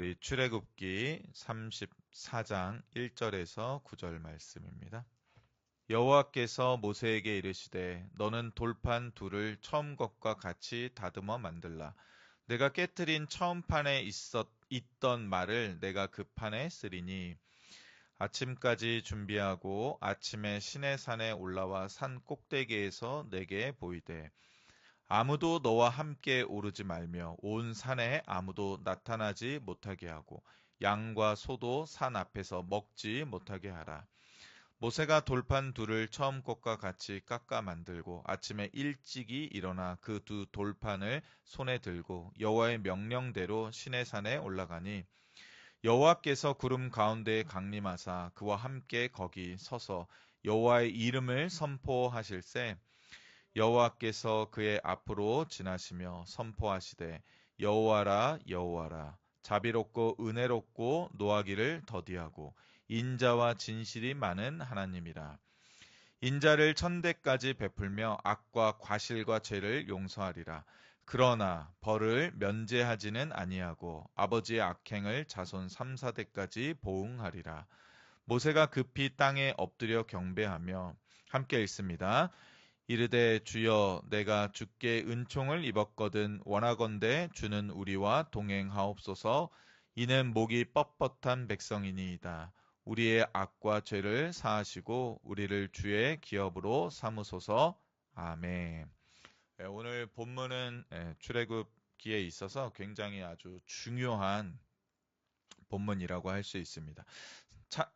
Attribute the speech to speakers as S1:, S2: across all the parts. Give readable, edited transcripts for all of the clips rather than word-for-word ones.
S1: 우리 출애굽기 34장 1절에서 9절 말씀입니다. 여호와께서 모세에게 이르시되 너는 돌판 둘을 처음 것과 같이 다듬어 만들라. 내가 깨트린 처음 판에 있던 말을 내가 그 판에 쓰리니 아침까지 준비하고 아침에 시내산에 올라와 산 꼭대기에서 내게 보이되 아무도 너와 함께 오르지 말며 온 산에 아무도 나타나지 못하게 하고 양과 소도 산 앞에서 먹지 못하게 하라. 모세가 돌판 둘을 처음 것과 같이 깎아 만들고 아침에 일찍이 일어나 그 두 돌판을 손에 들고 여호와의 명령대로 시내산에 올라가니 여호와께서 구름 가운데에 강림하사 그와 함께 거기 서서 여호와의 이름을 선포하실세 여호와께서 그의 앞으로 지나시며 선포하시되 여호와라 여호와라 자비롭고 은혜롭고 노하기를 더디하고 인자와 진실이 많은 하나님이라. 인자를 천대까지 베풀며 악과 과실과 죄를 용서하리라. 그러나 벌을 면제하지는 아니하고 아버지의 악행을 자손 3, 4대까지 보응하리라. 모세가 급히 땅에 엎드려 경배하며 함께 읽습니다. 이르되 주여 내가 주께 은총을 입었거든 원하건대 주는 우리와 동행하옵소서. 이는 목이 뻣뻣한 백성이니이다. 우리의 악과 죄를 사하시고 우리를 주의 기업으로 삼으소서. 아멘. 오늘 본문은 출애굽기에 있어서 굉장히 아주 중요한 본문이라고 할 수 있습니다.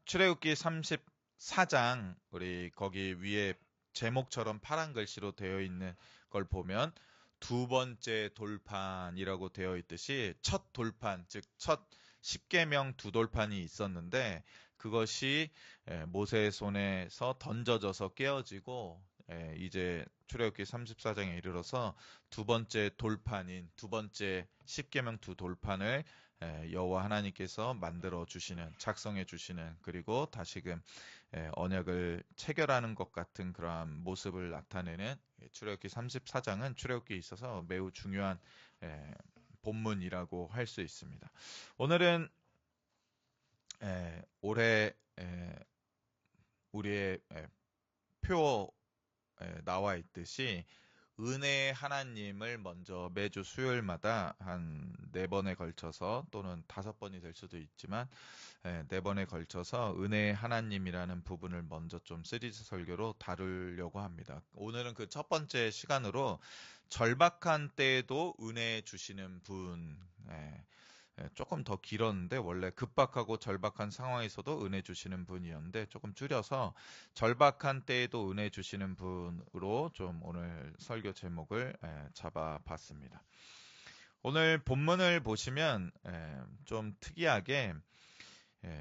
S1: 출애굽기 34장 우리 거기 위에 제목처럼 파란 글씨로 되어 있는 걸 보면 두 번째 돌판이라고 되어 있듯이 첫 돌판, 즉 첫 십계명 두 돌판이 있었는데 그것이 모세의 손에서 던져져서 깨어지고 이제 출애굽기 34장에 이르러서 두 번째 돌판인 두 번째 십계명 두 돌판을 여호와 하나님께서 만들어 주시는, 작성해 주시는, 그리고 다시금 언약을 체결하는 것 같은 그러한 모습을 나타내는 출애굽기 34장은 출애굽기에 있어서 매우 중요한 본문이라고 할 수 있습니다. 오늘은 올해 우리의 표에 나와 있듯이 은혜의 하나님을 먼저 매주 수요일마다 한 4번에 걸쳐서 또는 5번이 될 수도 있지만 4번에 걸쳐서 은혜의 하나님이라는 부분을 먼저 좀 시리즈 설교로 다루려고 합니다. 오늘은 그 첫 번째 시간으로 절박한 때에도 은혜 주시는 분, 조금 더 길었는데 원래 급박하고 절박한 상황에서도 은혜 주시는 분이었는데 조금 줄여서 절박한 때에도 은혜 주시는 분으로 좀 오늘 설교 제목을 잡아봤습니다. 오늘 본문을 보시면 좀 특이하게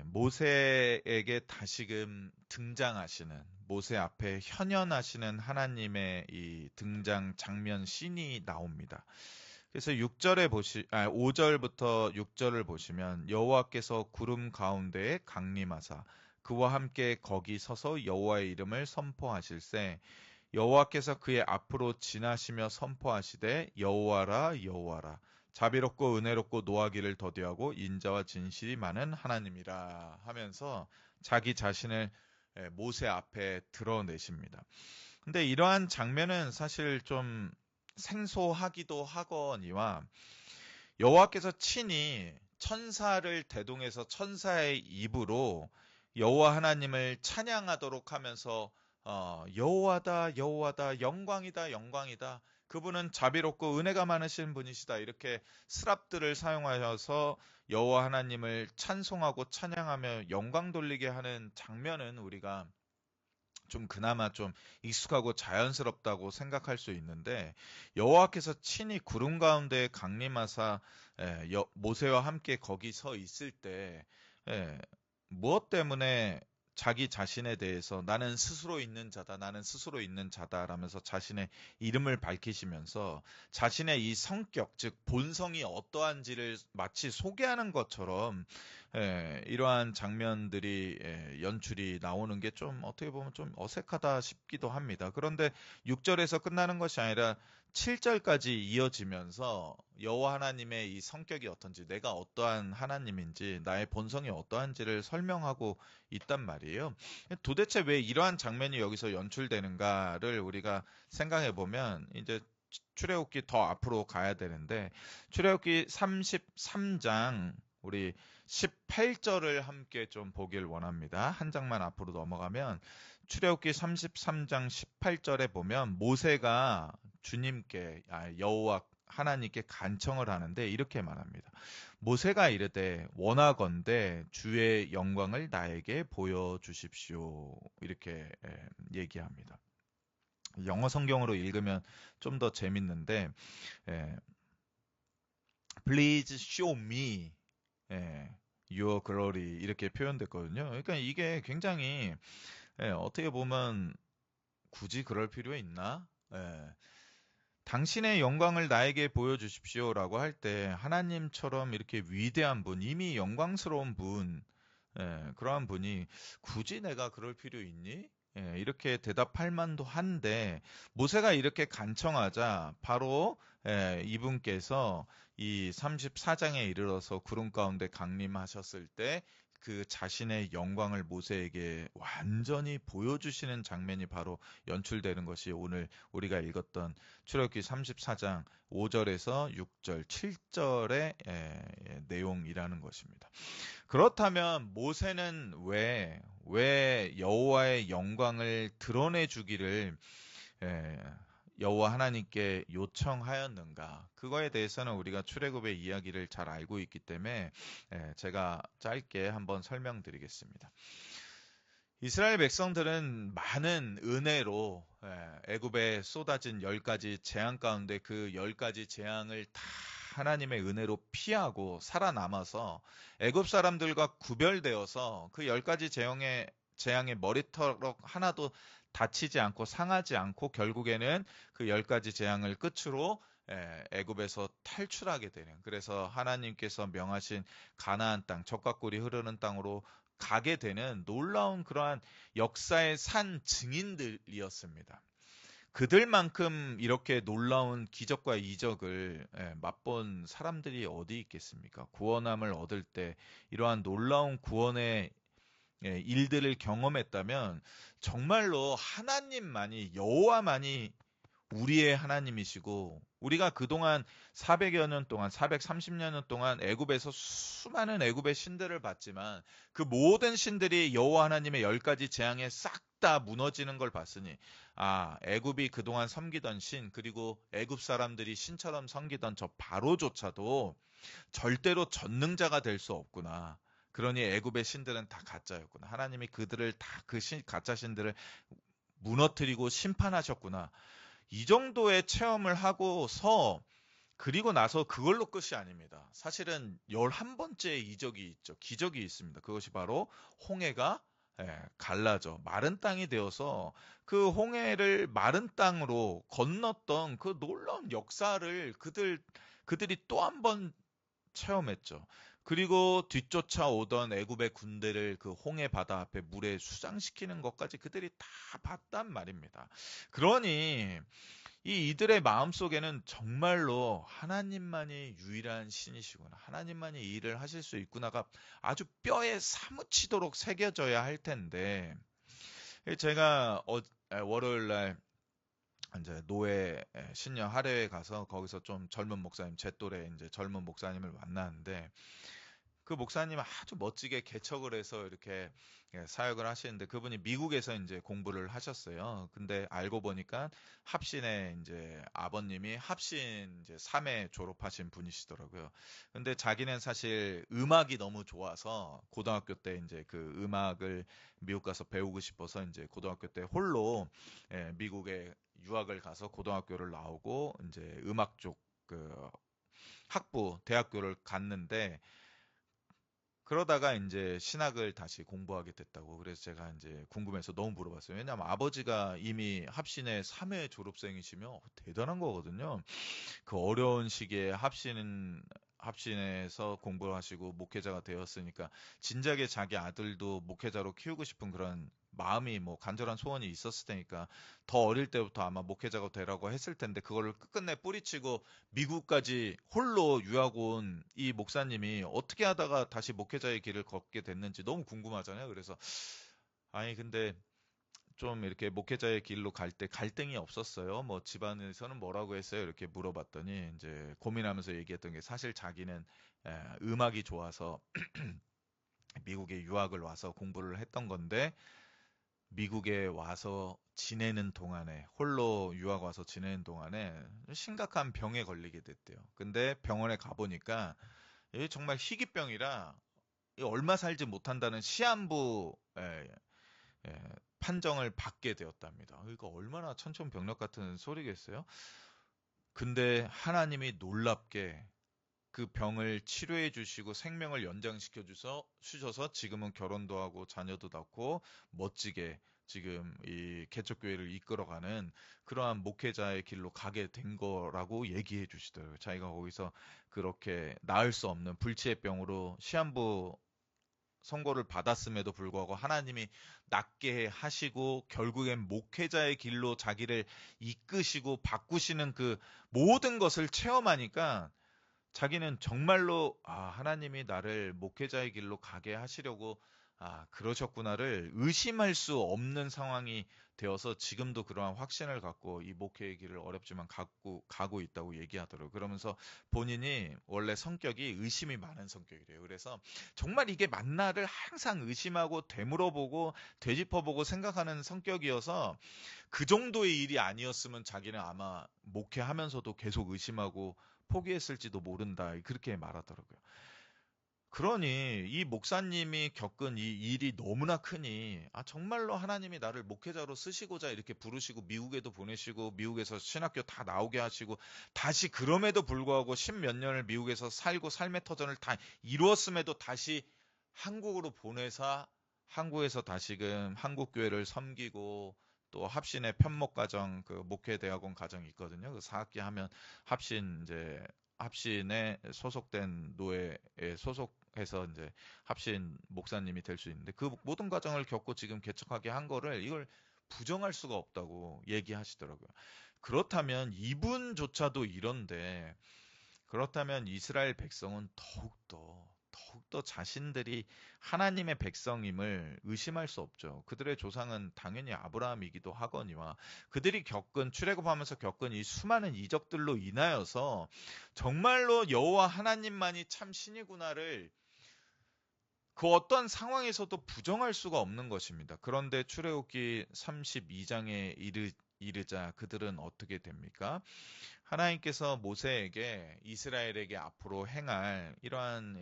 S1: 모세에게 다시금 등장하시는, 모세 앞에 현현하시는 하나님의 이 등장 장면 씬이 나옵니다. 그래서 5절부터 6절을 보시면 여호와께서 구름 가운데에 강림하사 그와 함께 거기 서서 여호와의 이름을 선포하실세 여호와께서 그의 앞으로 지나시며 선포하시되 여호와라 여호와라 자비롭고 은혜롭고 노하기를 더디하고 인자와 진실이 많은 하나님이라 하면서 자기 자신을 모세 앞에 드러내십니다. 근데 이러한 장면은 사실 좀 생소하기도 하거니와 여호와께서 친히 천사를 대동해서 천사의 입으로 여호와 하나님을 찬양하도록 하면서 여호와다 여호와다 영광이다 영광이다 그분은 자비롭고 은혜가 많으신 분이시다 이렇게 스랍들을 사용하셔서 여호와 하나님을 찬송하고 찬양하며 영광 돌리게 하는 장면은 우리가 좀 그나마 좀 익숙하고 자연스럽다고 생각할 수 있는데 여호와께서 친히 구름 가운데 강림하사 모세와 함께 거기 서 있을 때 무엇 때문에 자기 자신에 대해서 나는 스스로 있는 자다, 나는 스스로 있는 자다라면서 자신의 이름을 밝히시면서 자신의 이 성격, 즉 본성이 어떠한지를 마치 소개하는 것처럼 이러한 장면들이 연출이 나오는 게 좀 어떻게 보면 좀 어색하다 싶기도 합니다. 그런데 6절에서 끝나는 것이 아니라 7절까지 이어지면서 여호와 하나님의 이 성격이 어떤지, 내가 어떠한 하나님인지, 나의 본성이 어떠한지를 설명하고 있단 말이에요. 도대체 왜 이러한 장면이 여기서 연출되는가를 우리가 생각해 보면 이제 출애굽기 더 앞으로 가야 되는데, 출애굽기 33장 우리 18절을 함께 좀 보길 원합니다. 한 장만 앞으로 넘어가면 출애굽기 33장 18절에 보면 모세가 주님께 여호와 하나님께 간청을 하는데 이렇게 말합니다. 모세가 이르되 원하건대 주의 영광을 나에게 보여주십시오. 이렇게 얘기합니다. 영어 성경으로 읽으면 좀 더 재밌는데 예, Please show me your glory 이렇게 표현됐거든요. 그러니까 이게 굉장히 어떻게 보면 굳이 그럴 필요 있나? 당신의 영광을 나에게 보여주십시오라고 할 때 하나님처럼 이렇게 위대한 분, 이미 영광스러운 분, 그러한 분이 굳이 내가 그럴 필요 있니? 이렇게 대답할 만도 한데 모세가 이렇게 간청하자 바로 이분께서 이 34장에 이르러서 구름 가운데 강림하셨을 때 그 자신의 영광을 모세에게 완전히 보여주시는 장면이 바로 연출되는 것이 오늘 우리가 읽었던 출애굽기 34장 5절에서 6절, 7절의 내용이라는 것입니다. 그렇다면 모세는 왜 여호와의 영광을 드러내 주기를 여호와 하나님께 요청하였는가? 그거에 대해서는 우리가 출애굽의 이야기를 잘 알고 있기 때문에 제가 짧게 한번 설명드리겠습니다. 이스라엘 백성들은 많은 은혜로 애굽에 쏟아진 10가지 재앙 가운데 그 10가지 재앙을 다 하나님의 은혜로 피하고 살아남아서 애굽 사람들과 구별되어서 그 10가지 재앙의 머리털 하나도 다치지 않고 상하지 않고 결국에는 그 10가지 재앙을 끝으로 애굽에서 탈출하게 되는, 그래서 하나님께서 명하신 가나안 땅, 젖과 꿀이 흐르는 땅으로 가게 되는 놀라운 그러한 역사의 산 증인들이었습니다. 그들만큼 이렇게 놀라운 기적과 이적을 맛본 사람들이 어디 있겠습니까? 구원함을 얻을 때 이러한 놀라운 구원의 일들을 경험했다면 정말로 하나님만이, 여호와만이 우리의 하나님이시고, 우리가 그동안 400여 년 동안, 430여 년 동안 애굽에서 수많은 애굽의 신들을 봤지만 그 모든 신들이 여호와 하나님의 10가지 재앙에 싹 다 무너지는 걸 봤으니 애굽이 그동안 섬기던 신, 그리고 애굽 사람들이 신처럼 섬기던 저 바로조차도 절대로 전능자가 될 수 없구나. 그러니 애굽의 신들은 다 가짜였구나. 하나님이 그들을 다 그 가짜 신들을 무너뜨리고 심판하셨구나. 이 정도의 체험을 하고서 그리고 나서 그걸로 끝이 아닙니다. 사실은 11번째 이적이 있죠. 기적이 있습니다. 그것이 바로 홍해가 갈라져 마른 땅이 되어서 그 홍해를 마른 땅으로 건넜던 그 놀라운 역사를 그들이 또 한 번 체험했죠. 그리고 뒤쫓아오던 애굽의 군대를 그 홍해 바다 앞에 물에 수장시키는 것까지 그들이 다 봤단 말입니다. 그러니 이들의 마음속에는 정말로 하나님만이 유일한 신이시구나, 하나님만이 이 일을 하실 수 있구나가 아주 뼈에 사무치도록 새겨져야 할 텐데, 제가 월요일 날 이제 노예 신년 할애회 가서 거기서 좀 젊은 목사님, 제 또래 이제 젊은 목사님을 만나는데 그 목사님 아주 멋지게 개척을 해서 이렇게 사역을 하시는데, 그분이 미국에서 이제 공부를 하셨어요. 근데 알고 보니까 합신의 이제 아버님이 합신 이제 3회 졸업하신 분이시더라고요. 근데 자기는 사실 음악이 너무 좋아서 고등학교 때 이제 그 음악을 미국 가서 배우고 싶어서 이제 고등학교 때 홀로 미국에 유학을 가서 고등학교를 나오고 이제 음악 쪽 그 학부 대학교를 갔는데, 그러다가 이제 신학을 다시 공부하게 됐다고. 그래서 제가 이제 궁금해서 너무 물어봤어요. 왜냐하면 아버지가 이미 합신의 3회 졸업생이시며 대단한 거거든요. 그 어려운 시기에 합신에서 공부를 하시고 목회자가 되었으니까 진작에 자기 아들도 목회자로 키우고 싶은 그런 마음이 뭐 간절한 소원이 있었을 테니까 더 어릴 때부터 아마 목회자가 되라고 했을 텐데 그거를 끝끝내 뿌리치고 미국까지 홀로 유학 온 이 목사님이 어떻게 하다가 다시 목회자의 길을 걷게 됐는지 너무 궁금하잖아요. 그래서 아니 근데 좀 이렇게 목회자의 길로 갈 때 갈등이 없었어요. 뭐 집안에서는 뭐라고 했어요? 이렇게 물어봤더니 이제 고민하면서 얘기했던 게 사실 자기는 음악이 좋아서 미국에 유학을 와서 공부를 했던 건데 미국에 와서 지내는 동안에 홀로 유학 와서 지내는 동안에 심각한 병에 걸리게 됐대요. 근데 병원에 가보니까 이게 정말 희귀병이라 얼마 살지 못한다는 시한부 예, 판정을 받게 되었답니다. 이거 얼마나 천천병력 같은 소리겠어요? 근데 하나님이 놀랍게 그 병을 치료해 주시고 생명을 연장시켜 주셔서 지금은 결혼도 하고 자녀도 낳고 멋지게 지금 이 개척교회를 이끌어가는 그러한 목회자의 길로 가게 된 거라고 얘기해 주시더라고요. 자기가 거기서 그렇게 나을 수 없는 불치의 병으로 시한부 선고를 받았음에도 불구하고 하나님이 낫게 하시고 결국엔 목회자의 길로 자기를 이끄시고 바꾸시는 그 모든 것을 체험하니까 자기는 정말로 하나님이 나를 목회자의 길로 가게 하시려고 그러셨구나를 의심할 수 없는 상황이 되어서 지금도 그러한 확신을 갖고 이 목회의 길을 어렵지만 가고 있다고 얘기하더라고요. 그러면서 본인이 원래 성격이 의심이 많은 성격이래요. 그래서 정말 이게 맞나를 항상 의심하고 되물어보고 되짚어보고 생각하는 성격이어서 그 정도의 일이 아니었으면 자기는 아마 목회하면서도 계속 의심하고 포기했을지도 모른다. 그렇게 말하더라고요. 그러니 이 목사님이 겪은 이 일이 너무나 크니 정말로 하나님이 나를 목회자로 쓰시고자 이렇게 부르시고 미국에도 보내시고 미국에서 신학교 다 나오게 하시고 다시 그럼에도 불구하고 십몇 년을 미국에서 살고 삶의 터전을 다 이루었음에도 다시 한국으로 보내사 한국에서 다시금 한국교회를 섬기고 또 합신의 편목과정 그 목회대학원 과정이 있거든요. 그 4학기 하면 합신에 소속된 노예에 소속해서 이제 합신 목사님이 될 수 있는데 그 모든 과정을 겪고 지금 개척하게 한 거를 이걸 부정할 수가 없다고 얘기하시더라고요. 그렇다면 이분조차도 이런데 그렇다면 이스라엘 백성은 더욱더 자신들이 하나님의 백성임을 의심할 수 없죠. 그들의 조상은 당연히 아브라함이기도 하거니와 그들이 출애굽하면서 겪은 이 수많은 이적들로 인하여서 정말로 여호와 하나님만이 참 신이구나를 그 어떤 상황에서도 부정할 수가 없는 것입니다. 그런데 출애굽기 32장에 이르자 그들은 어떻게 됩니까? 하나님께서 모세에게 이스라엘에게 앞으로 행할 이러한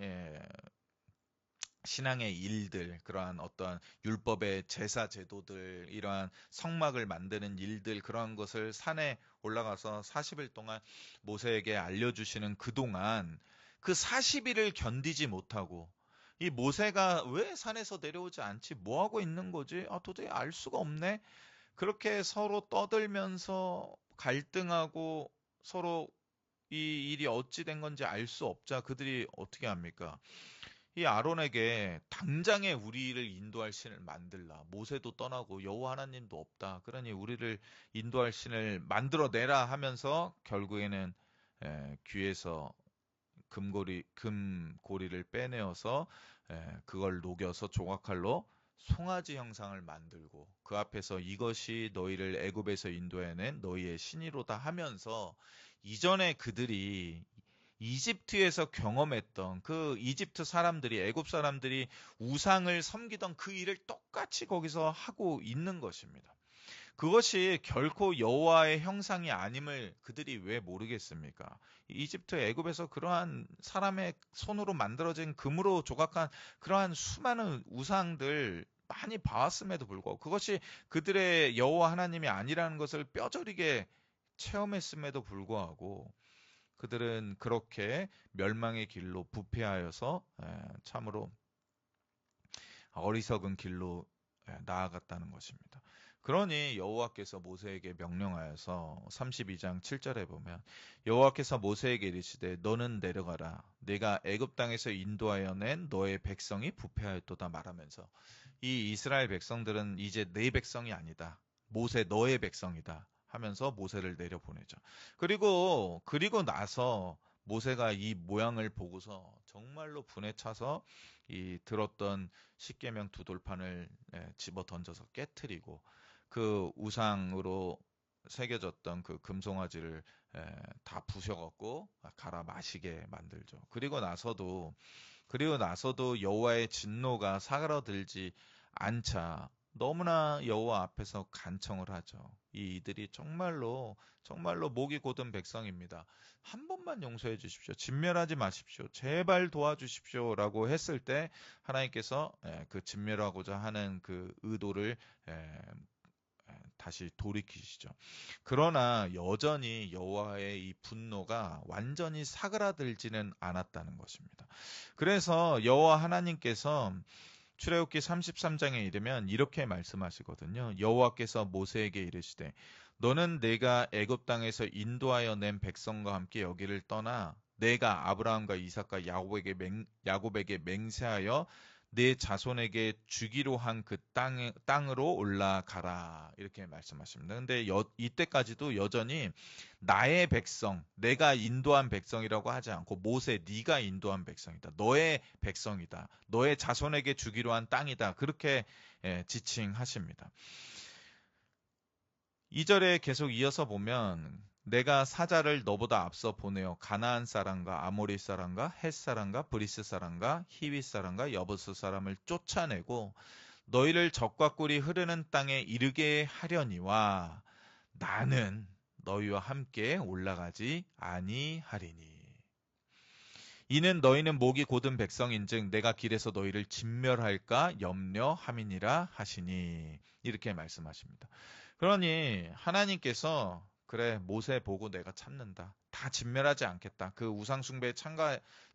S1: 신앙의 일들, 그러한 어떤 율법의 제사 제도들, 이러한 성막을 만드는 일들, 그러한 것을 산에 올라가서 40일 동안 모세에게 알려주시는 그동안 그 40일을 견디지 못하고 이 모세가 왜 산에서 내려오지 않지? 뭐 하고 있는 거지? 도저히 알 수가 없네. 그렇게 서로 떠들면서 갈등하고 서로 이 일이 어찌 된 건지 알 수 없자 그들이 어떻게 합니까? 이 아론에게 당장에 우리를 인도할 신을 만들라. 모세도 떠나고 여호와 하나님도 없다. 그러니 우리를 인도할 신을 만들어내라 하면서 결국에는 귀에서 금고리를 빼내어서 그걸 녹여서 조각칼로 송아지 형상을 만들고 그 앞에서 이것이 너희를 애굽에서 인도해낸 너희의 신이로다 하면서 이전에 그들이 이집트에서 경험했던 그 이집트 사람들이 애굽 사람들이 우상을 섬기던 그 일을 똑같이 거기서 하고 있는 것입니다. 그것이 결코 여호와의 형상이 아님을 그들이 왜 모르겠습니까? 이집트 애굽에서 그러한 사람의 손으로 만들어진 금으로 조각한 그러한 수많은 우상들 많이 봐왔음에도 불구하고 그것이 그들의 여호와 하나님이 아니라는 것을 뼈저리게 체험했음에도 불구하고 그들은 그렇게 멸망의 길로 부패하여서 참으로 어리석은 길로 나아갔다는 것입니다. 그러니 여호와께서 모세에게 명령하여서 32장 7절에 보면 여호와께서 모세에게 이르시되 너는 내려가라 내가 애굽 땅에서 인도하여 낸 너의 백성이 부패하였도다 말하면서 이 이스라엘 백성들은 이제 내 백성이 아니다. 모세 너의 백성이다 하면서 모세를 내려보내죠. 그리고 나서 모세가 이 모양을 보고서 정말로 분에 차서 이 들었던 십계명 두 돌판을 집어 던져서 깨트리고 그 우상으로 새겨졌던 그 금송아지를 다 부셔갖고 갈아 마시게 만들죠. 그리고 나서도 여호와의 진노가 사그라들지 않자 너무나 여호와 앞에서 간청을 하죠. 이들이 정말로 목이 곧은 백성입니다. 한 번만 용서해 주십시오. 진멸하지 마십시오. 제발 도와주십시오라고 했을 때 하나님께서 그 진멸하고자 하는 그 의도를 다시 돌이키시죠. 그러나 여전히 여호와의 이 분노가 완전히 사그라들지는 않았다는 것입니다. 그래서 여호와 하나님께서 출애굽기 33장에 이르면 이렇게 말씀하시거든요. 여호와께서 모세에게 이르시되 너는 내가 애굽 땅에서 인도하여 낸 백성과 함께 여기를 떠나 내가 아브라함과 이삭과 야곱에게 맹세하여 내 자손에게 주기로 한 그 땅으로 올라가라 이렇게 말씀하십니다. 근데 이때까지도 여전히 나의 백성, 내가 인도한 백성이라고 하지 않고 모세 네가 인도한 백성이다. 너의 백성이다. 너의 자손에게 주기로 한 땅이다. 그렇게 지칭하십니다. 2절에 계속 이어서 보면 내가 사자를 너보다 앞서 보내어 가나안 사람과 아모리 사람과 헷 사람과 브리스 사람과 히윗 사람과 여부스 사람을 쫓아내고 너희를 적과 꿀이 흐르는 땅에 이르게 하려니와 나는 너희와 함께 올라가지 아니하리니 이는 너희는 목이 곧은 백성인즉 내가 길에서 너희를 진멸할까 염려함이니라 하시니 이렇게 말씀하십니다. 그러니 하나님께서 그래 모세 보고 내가 참는다. 다 진멸하지 않겠다. 그 우상 숭배에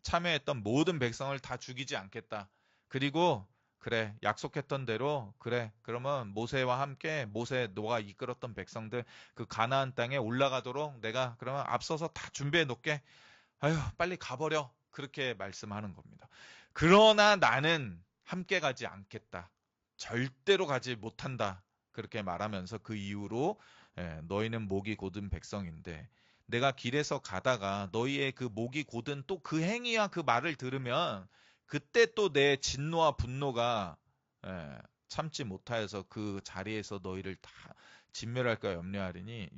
S1: 참여했던 모든 백성을 다 죽이지 않겠다. 그리고 그래 약속했던 대로 그래 그러면 모세와 함께 모세 너가 이끌었던 백성들 그 가나안 땅에 올라가도록 내가 그러면 앞서서 다 준비해 놓게. 아유 빨리 가버려. 그렇게 말씀하는 겁니다. 그러나 나는 함께 가지 않겠다. 절대로 가지 못한다. 그렇게 말하면서 그 이후로 너희는 목이 곧은 백성인데 내가 길에서 가다가 너희의 그 목이 곧은 또 그 행위와 그 말을 들으면 그때 또 내 진노와 분노가 참지 못하여서 그 자리에서 너희를 다 진멸할까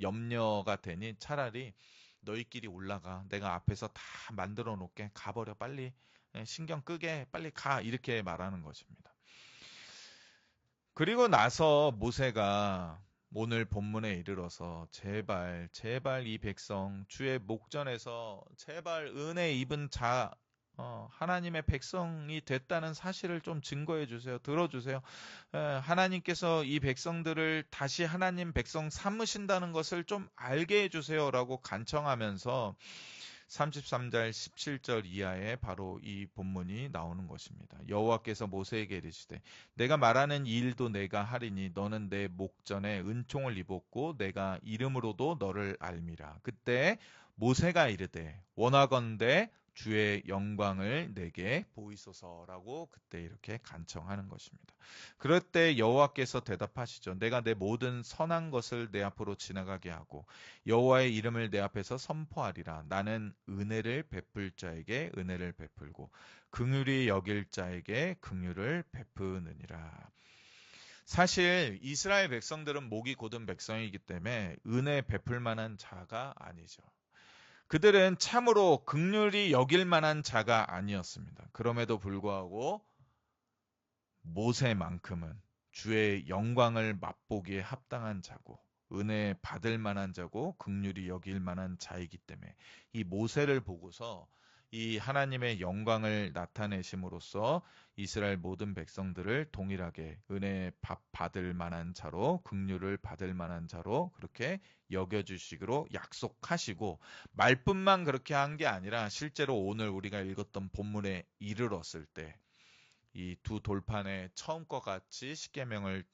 S1: 염려가 되니 차라리 너희끼리 올라가. 내가 앞에서 다 만들어 놓게. 가버려 빨리. 신경 끄게 빨리 가. 이렇게 말하는 것입니다. 그리고 나서 모세가 오늘 본문에 이르러서 제발 이 백성 주의 목전에서 제발 은혜 입은 하나님의 백성이 됐다는 사실을 좀 증거해 주세요. 들어주세요. 하나님께서 이 백성들을 다시 하나님 백성 삼으신다는 것을 좀 알게 해 주세요라고 간청하면서 33절 17절 이하에 바로 이 본문이 나오는 것입니다. 여호와께서 모세에게 이르시되 내가 말하는 이 일도 내가 하리니 너는 내 목전에 은총을 입었고 내가 이름으로도 너를 알미라. 그때 모세가 이르되 원하건대 주의 영광을 내게 보이소서라고 그때 이렇게 간청하는 것입니다. 그럴 때 여호와께서 대답하시죠. 내가 내 모든 선한 것을 내 앞으로 지나가게 하고 여호와의 이름을 내 앞에서 선포하리라. 나는 은혜를 베풀 자에게 은혜를 베풀고 긍휼히 여길 자에게 긍휼을 베푸느니라. 사실 이스라엘 백성들은 목이 곧은 백성이기 때문에 은혜 베풀 만한 자가 아니죠. 그들은 참으로 긍휼히 여길 만한 자가 아니었습니다. 그럼에도 불구하고 모세만큼은 주의 영광을 맛보기에 합당한 자고 은혜 받을 만한 자고 긍휼히 여길 만한 자이기 때문에 이 모세를 보고서 이 하나님의 영광을 나타내심으로써 이스라엘 모든 백성들을 동일하게 은혜 받을 만한 자로 긍휼을 받을 만한 자로 그렇게 여겨주시기로 약속하시고 말뿐만 그렇게 한 게 아니라 실제로 오늘 우리가 읽었던 본문에 이르렀을 때 이 두 돌판에 처음과 같이 십계명을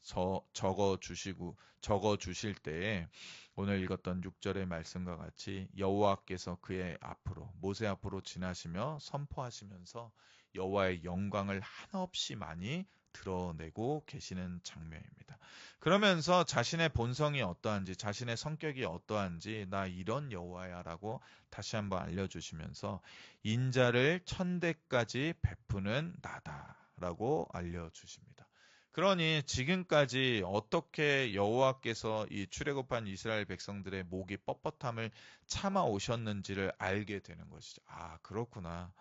S1: 적어 주실 때에 오늘 읽었던 6절의 말씀과 같이 여호와께서 그의 앞으로 모세 앞으로 지나시며 선포하시면서 여호와의 영광을 한없이 많이 드러내고 계시는 장면입니다. 그러면서 자신의 본성이 어떠한지, 자신의 성격이 어떠한지 나 이런 여호와야라고 다시 한번 알려주시면서 인자를 천대까지 베푸는 나다라고 알려주십니다. 그러니 지금까지 어떻게 여호와께서 이 출애굽한 이스라엘 백성들의 목이 뻣뻣함을 참아 오셨는지를 알게 되는 것이죠. 아, 그렇구나.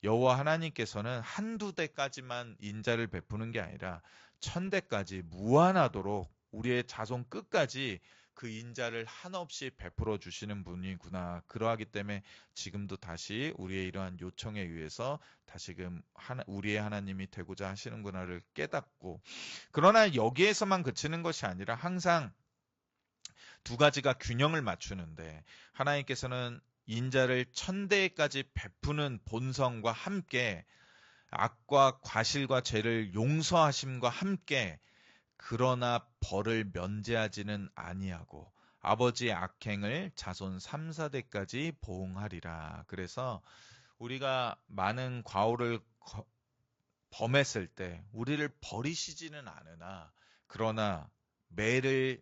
S1: 여호와 하나님께서는 한두 대까지만 인자를 베푸는 게 아니라 천대까지 무한하도록 우리의 자손 끝까지 그 인자를 한없이 베풀어 주시는 분이구나. 그러하기 때문에 지금도 다시 우리의 이러한 요청에 의해서 다시금 우리의 하나님이 되고자 하시는구나를 깨닫고, 그러나 여기에서만 그치는 것이 아니라 항상 두 가지가 균형을 맞추는데, 하나님께서는 인자를 천대까지 베푸는 본성과 함께 악과 과실과 죄를 용서하심과 함께 그러나 벌을 면제하지는 아니하고 아버지의 악행을 자손 3, 4대까지 보응하리라. 그래서 우리가 많은 과오를 범했을 때 우리를 버리시지는 않으나 그러나 매를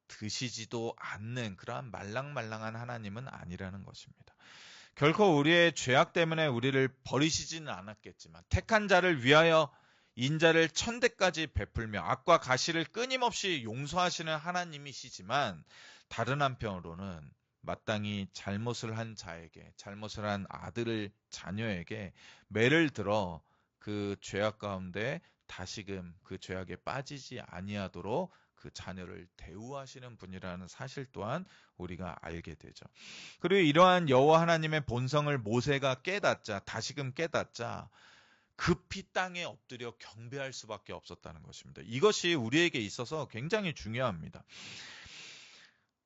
S1: 드시지도 않는 그러한 말랑말랑한 하나님은 아니라는 것입니다. 결코 우리의 죄악 때문에 우리를 버리시지는 않았겠지만 택한 자를 위하여 인자를 천대까지 베풀며 악과 가시를 끊임없이 용서하시는 하나님이시지만 다른 한편으로는 마땅히 잘못을 한 자에게, 잘못을 한 아들을 자녀에게 매를 들어 그 죄악 가운데 다시금 그 죄악에 빠지지 아니하도록 그 자녀를 대우하시는 분이라는 사실 또한 우리가 알게 되죠. 그리고 이러한 여호와 하나님의 본성을 모세가 깨닫자, 다시금 깨닫자 급히 땅에 엎드려 경배할 수밖에 없었다는 것입니다. 이것이 우리에게 있어서 굉장히 중요합니다.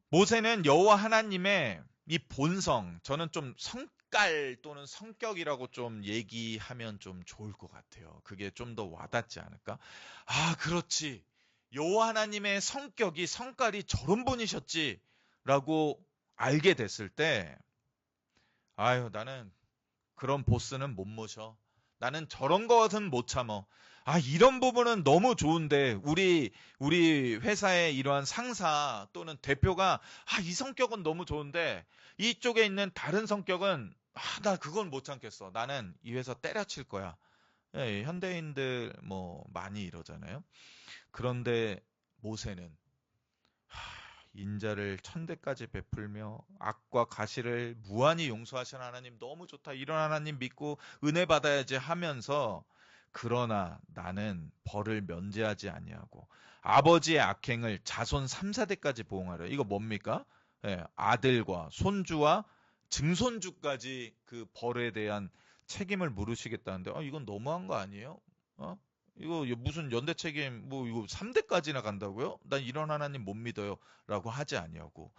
S1: 모세는 여호와 하나님의 이 본성, 저는 좀 성깔 또는 성격이라고 좀 얘기하면 좀 좋을 것 같아요. 그게 좀 더 와닿지 않을까? 아, 그렇지. 여호와 하나님의 성깔이 저런 분이셨지 라고 알게 됐을 때, 아유, 나는 그런 보스는 못 모셔. 나는 저런 것은 못 참어. 아, 이런 부분은 너무 좋은데 우리 회사의 이러한 상사 또는 대표가 이 성격은 너무 좋은데 이쪽에 있는 다른 성격은 나 그건 못 참겠어. 나는 이 회사 때려칠 거야. 예, 현대인들 뭐 많이 이러잖아요. 그런데 모세는 인자를 천대까지 베풀며 악과 가시를 무한히 용서하시는 하나님 너무 좋다. 이런 하나님 믿고 은혜 받아야지 하면서 그러나 나는 벌을 면제하지 아니하고 아버지의 악행을 자손 3, 4대까지 보응하려. 이거 뭡니까? 예, 아들과 손주와 증손주까지 그 벌에 대한 책임을 물으시겠다는데 이건 너무한 거 아니에요? 이거 무슨 연대 책임 이거 3대까지나 간다고요? 난 이런 하나님 못 믿어요. 라고 하지 아니하고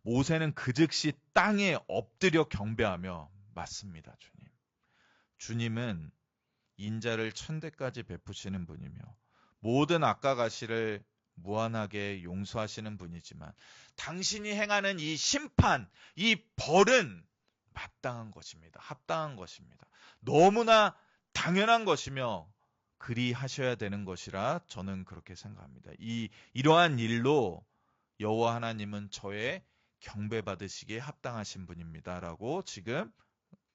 S1: 모세는 그 즉시 땅에 엎드려 경배하며 맞습니다, 주님. 주님은 인자를 천대까지 베푸시는 분이며 모든 악과 가시를 무한하게 용서하시는 분이지만 당신이 행하는 이 심판, 이 벌은 마땅한 것입니다. 합당한 것입니다. 너무나 당연한 것이며 그리 하셔야 되는 것이라 저는 그렇게 생각합니다. 이러한 일로 여호와 하나님은 저의 경배 받으시기에 합당하신 분입니다라고 지금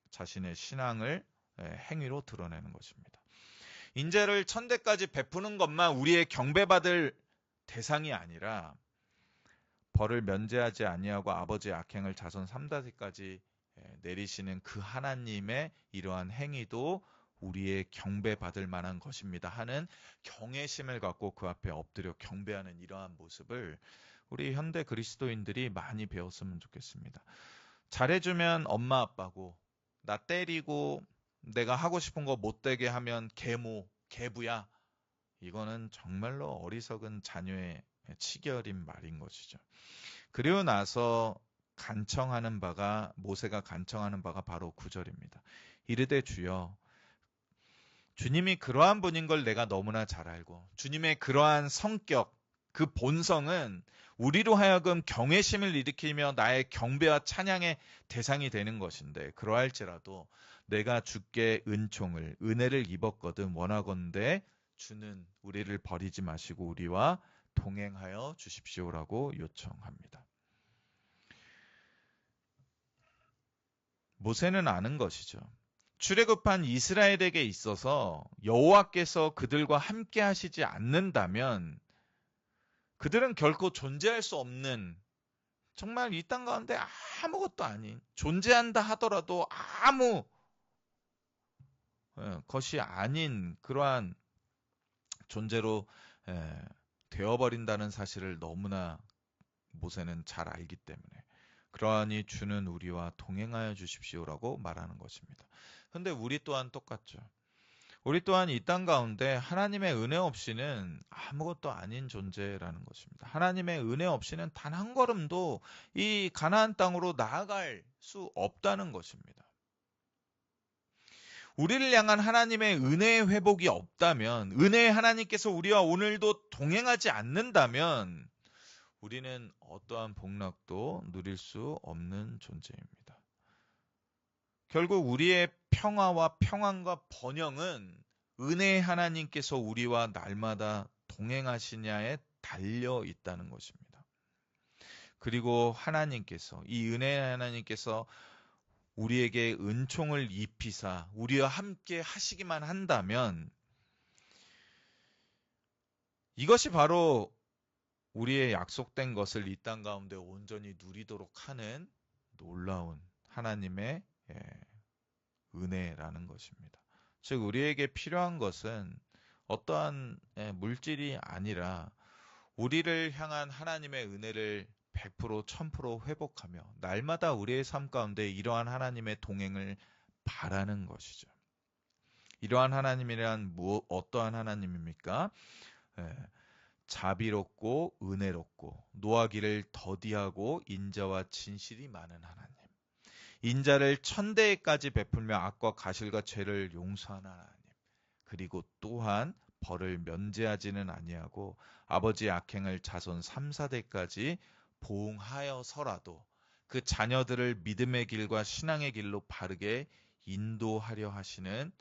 S1: 자신의 신앙을 행위로 드러내는 것입니다. 인자를 천대까지 베푸는 것만 우리의 경배받을 대상이 아니라 벌을 면제하지 아니하고 아버지의 악행을 자손 3다대까지 내리시는 그 하나님의 이러한 행위도 우리의 경배받을 만한 것입니다 하는 경외심을 갖고 그 앞에 엎드려 경배하는 이러한 모습을 우리 현대 그리스도인들이 많이 배웠으면 좋겠습니다. 잘해주면 엄마 아빠고 나 때리고 내가 하고 싶은 거 못되게 하면 계모, 계부야. 이거는 정말로 어리석은 자녀의 치결인 말인 것이죠. 그리고 나서 모세가 간청하는 바가 바로 9절입니다. 이르되 주여 주님이 그러한 분인 걸 내가 너무나 잘 알고 주님의 그러한 성격, 그 본성은 우리로 하여금 경외심을 일으키며 나의 경배와 찬양의 대상이 되는 것인데 그러할지라도 내가 주께 은총을, 은혜를 입었거든 원하건대 주는 우리를 버리지 마시고 우리와 동행하여 주십시오라고 요청합니다. 모세는 아는 것이죠. 출애굽한 이스라엘에게 있어서 여호와께서 그들과 함께 하시지 않는다면 그들은 결코 존재할 수 없는, 정말 이 땅 가운데 아무것도 아닌, 존재한다 하더라도 아무 것이 아닌 그러한 존재로 되어버린다는 사실을 너무나 모세는 잘 알기 때문에 그러하니 주는 우리와 동행하여 주십시오라고 말하는 것입니다. 그런데 우리 또한 똑같죠. 우리 또한 이 땅 가운데 하나님의 은혜 없이는 아무것도 아닌 존재라는 것입니다. 하나님의 은혜 없이는 단 한 걸음도 이 가나안 땅으로 나아갈 수 없다는 것입니다. 우리를 향한 하나님의 은혜의 회복이 없다면, 은혜의 하나님께서 우리와 오늘도 동행하지 않는다면 우리는 어떠한 복락도 누릴 수 없는 존재입니다. 결국 우리의 평화와 평안과 번영은 은혜의 하나님께서 우리와 날마다 동행하시냐에 달려 있다는 것입니다. 그리고 하나님께서, 이 은혜의 하나님께서 우리에게 은총을 입히사 우리와 함께 하시기만 한다면 이것이 바로 우리의 약속된 것을 이 땅 가운데 온전히 누리도록 하는 놀라운 하나님의 은혜라는 것입니다. 즉 우리에게 필요한 것은 어떠한 물질이 아니라 우리를 향한 하나님의 은혜를 100% 1000% 회복하며 날마다 우리의 삶 가운데 이러한 하나님의 동행을 바라는 것이죠. 이러한 하나님이란 어떠한 하나님입니까? 자비롭고 은혜롭고 노하기를 더디하고 인자와 진실이 많은 하나님. 인자를 천대에까지 베풀며 악과 가실과 죄를 용서하는 하나님. 그리고 또한 벌을 면제하지는 아니하고 아버지의 악행을 자손 3, 4대까지 보응하여서라도 그 자녀들을 믿음의 길과 신앙의 길로 바르게 인도하려 하시는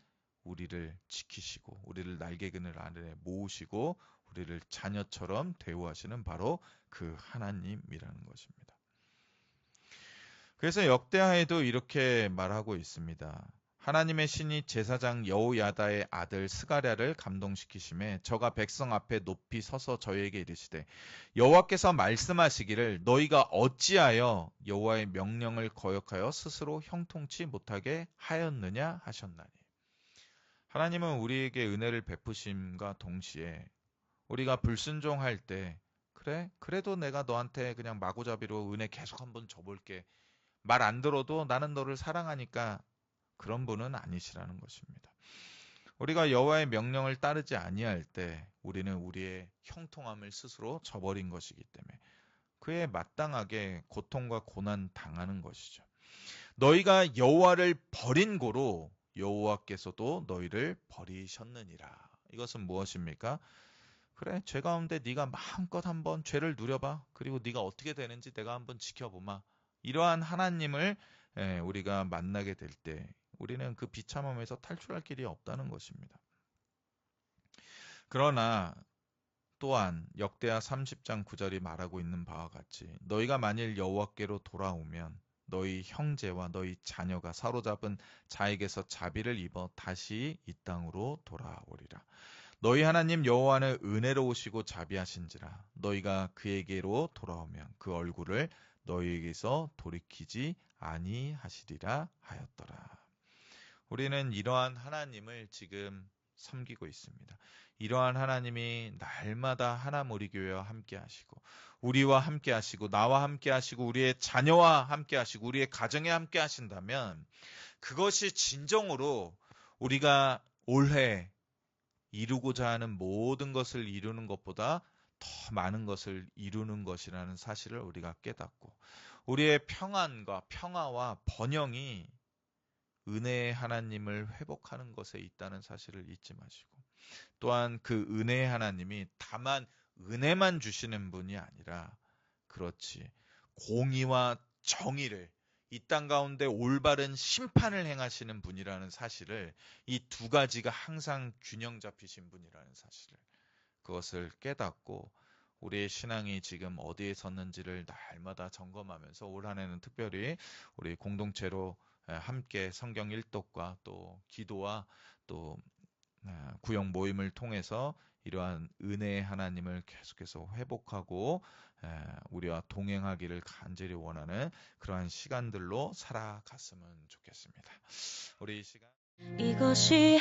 S1: 우리를 지키시고 우리를 날개그늘 아래 모으시고 우리를 자녀처럼 대우하시는 바로 그 하나님이라는 것입니다. 그래서 역대하에도 이렇게 말하고 있습니다. 하나님의 신이 제사장 여호야다의 아들 스가랴를 감동시키심에 저가 백성 앞에 높이 서서 저에게 이르시되 여호와께서 말씀하시기를 너희가 어찌하여 여호와의 명령을 거역하여 스스로 형통치 못하게 하였느냐 하셨나니. 하나님은 우리에게 은혜를 베푸심과 동시에 우리가 불순종할 때 그래도 내가 너한테 그냥 마구잡이로 은혜 계속 한번 줘볼게. 말 안 들어도 나는 너를 사랑하니까 그런 분은 아니시라는 것입니다. 우리가 여호와의 명령을 따르지 아니할 때 우리는 우리의 형통함을 스스로 저버린 것이기 때문에 그에 마땅하게 고통과 고난 당하는 것이죠. 너희가 여호와를 버린 고로 여호와께서도 너희를 버리셨느니라. 이것은 무엇입니까? 그래, 죄 가운데 네가 마음껏 한번 죄를 누려봐. 그리고 네가 어떻게 되는지 내가 한번 지켜보마. 이러한 하나님을 우리가 만나게 될 때 우리는 그 비참함에서 탈출할 길이 없다는 것입니다. 그러나 또한 역대하 30장 9절이 말하고 있는 바와 같이 너희가 만일 여호와께로 돌아오면 너희 형제와 너희 자녀가 사로잡은 자에게서 자비를 입어 다시 이 땅으로 돌아오리라. 너희 하나님 여호와는 은혜로우시고 자비하신지라 너희가 그에게로 돌아오면 그 얼굴을 너희에게서 돌이키지 아니하시리라 하였더라. 우리는 이러한 하나님을 지금 섬기고 있습니다. 이러한 하나님이 날마다 하나무리 교회와 함께 하시고 우리와 함께 하시고 나와 함께 하시고 우리의 자녀와 함께 하시고 우리의 가정에 함께 하신다면 그것이 진정으로 우리가 올해 이루고자 하는 모든 것을 이루는 것보다 더 많은 것을 이루는 것이라는 사실을 우리가 깨닫고 우리의 평안과 평화와 번영이 은혜의 하나님을 회복하는 것에 있다는 사실을 잊지 마시고, 또한 그 은혜의 하나님이 다만 은혜만 주시는 분이 아니라, 그렇지, 공의와 정의를, 이 땅 가운데 올바른 심판을 행하시는 분이라는 사실을, 이 두 가지가 항상 균형 잡히신 분이라는 사실을, 그것을 깨닫고 우리의 신앙이 지금 어디에 섰는지를 날마다 점검하면서 올 한 해는 특별히 우리 공동체로 함께 성경 일독과 또 기도와 또 구역 모임을 통해서 이러한 은혜의 하나님을 계속해서 회복하고 우리와 동행하기를 간절히 원하는 그러한 시간들로 살아갔으면 좋겠습니다. 우리 이 시간,
S2: 이것이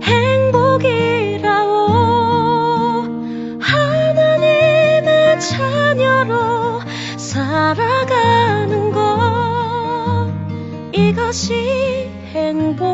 S2: 행복이라오. 하나님의 자녀로 살아가는 것, 이것이 행복이라오.